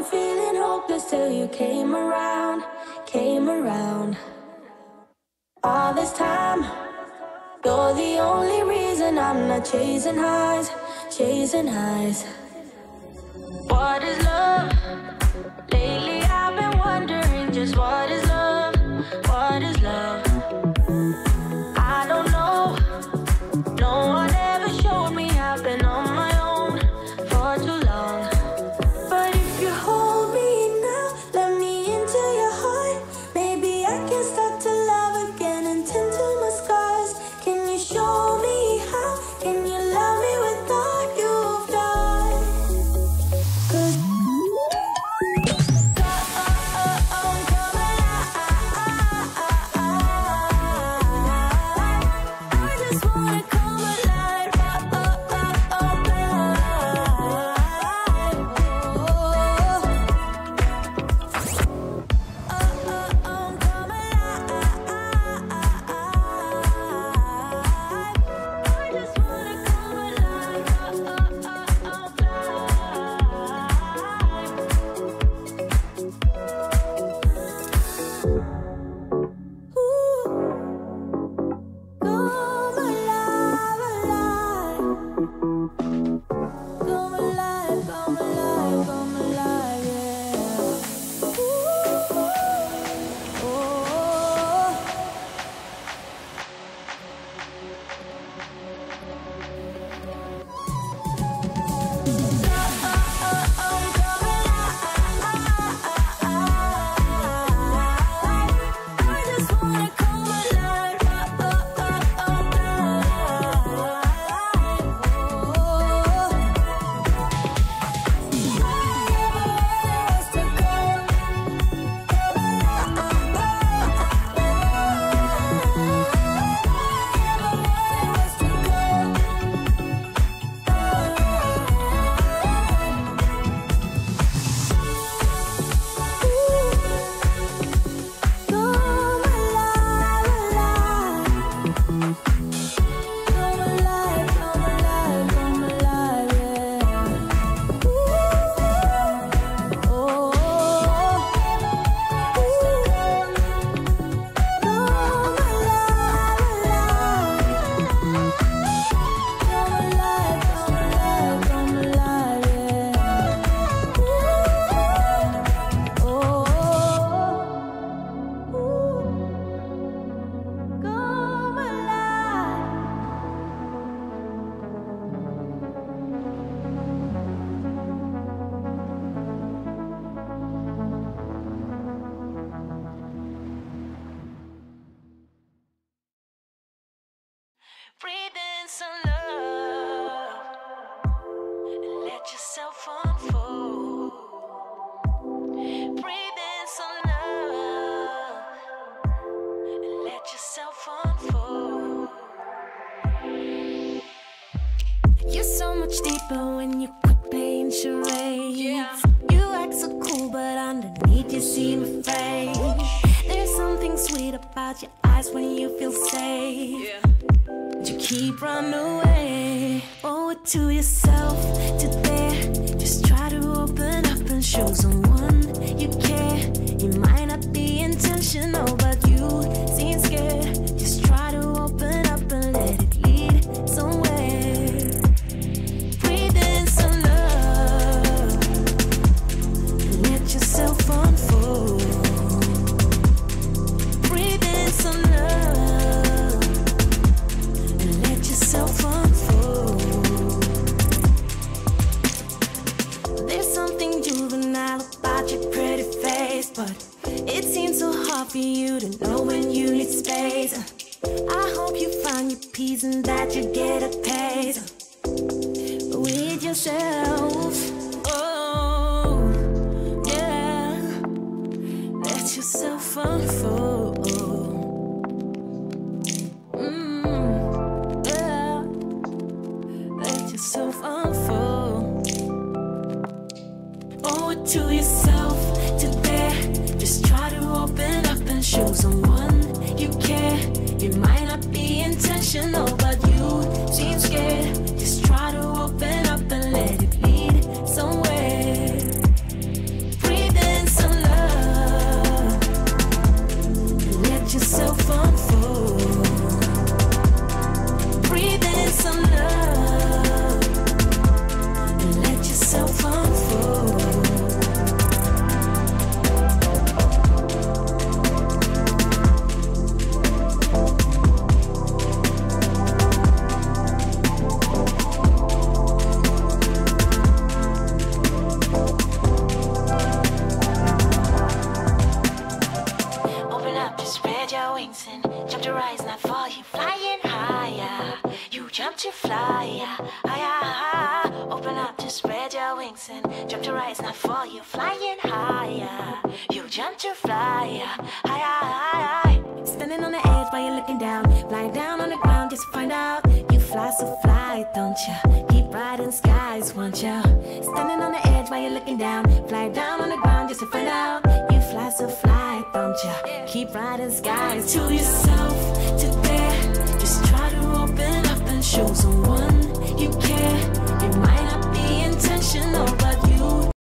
feeling hopeless till you came around, came around. All this time, you're the only reason I'm not chasing highs, chasing highs. What is love? Lately I've been wondering just what is love, what is love? I don't know, no one ever showed me. I've been on my own for too long. But if you hold me now, let me into your heart, maybe I can start to love again and tend to my scars. Can you show me how? Can you love me with all you've done? 'Cause breathe in some love and let yourself unfold. Breathe in some love and let yourself unfold. You're so much deeper when you quit playing charades. Yeah. You act so cool, but underneath you seem afraid. There's something sweet about your eyes when you feel safe. Yeah. You keep running away. Owe it to yourself today. Just try to open up and show someone you care. You might not be intentional, but you seem scared. Just try to open up and let it lead somewhere. Breathe in some love and let yourself unfold. Breathe in some love and let yourself unfold. There's something juvenile about your pretty face, but it seems so hard for you to know when you need space. I hope you find your peace and that you get a taste with yourself. Oh, yeah. Let yourself unfold. Yeah. Let yourself unfold. Owe it to yourself today. Just try to open up and show someone you care. It might not be intentional, but you seem scared. Just try to open up and let it lead somewhere. your wings and jump to rise, not fall. You're flying higher. You jump to fly higher. Standing on the edge while you're looking down, flying down on the ground just to find out. You fly so fly, don't ya? Keep riding skies, won't ya? Standing on the edge while you're looking down, fly down on the ground just to find out. You fly so fly, don't ya? Keep riding skies. To yourself, to there, just try to open up and show someone.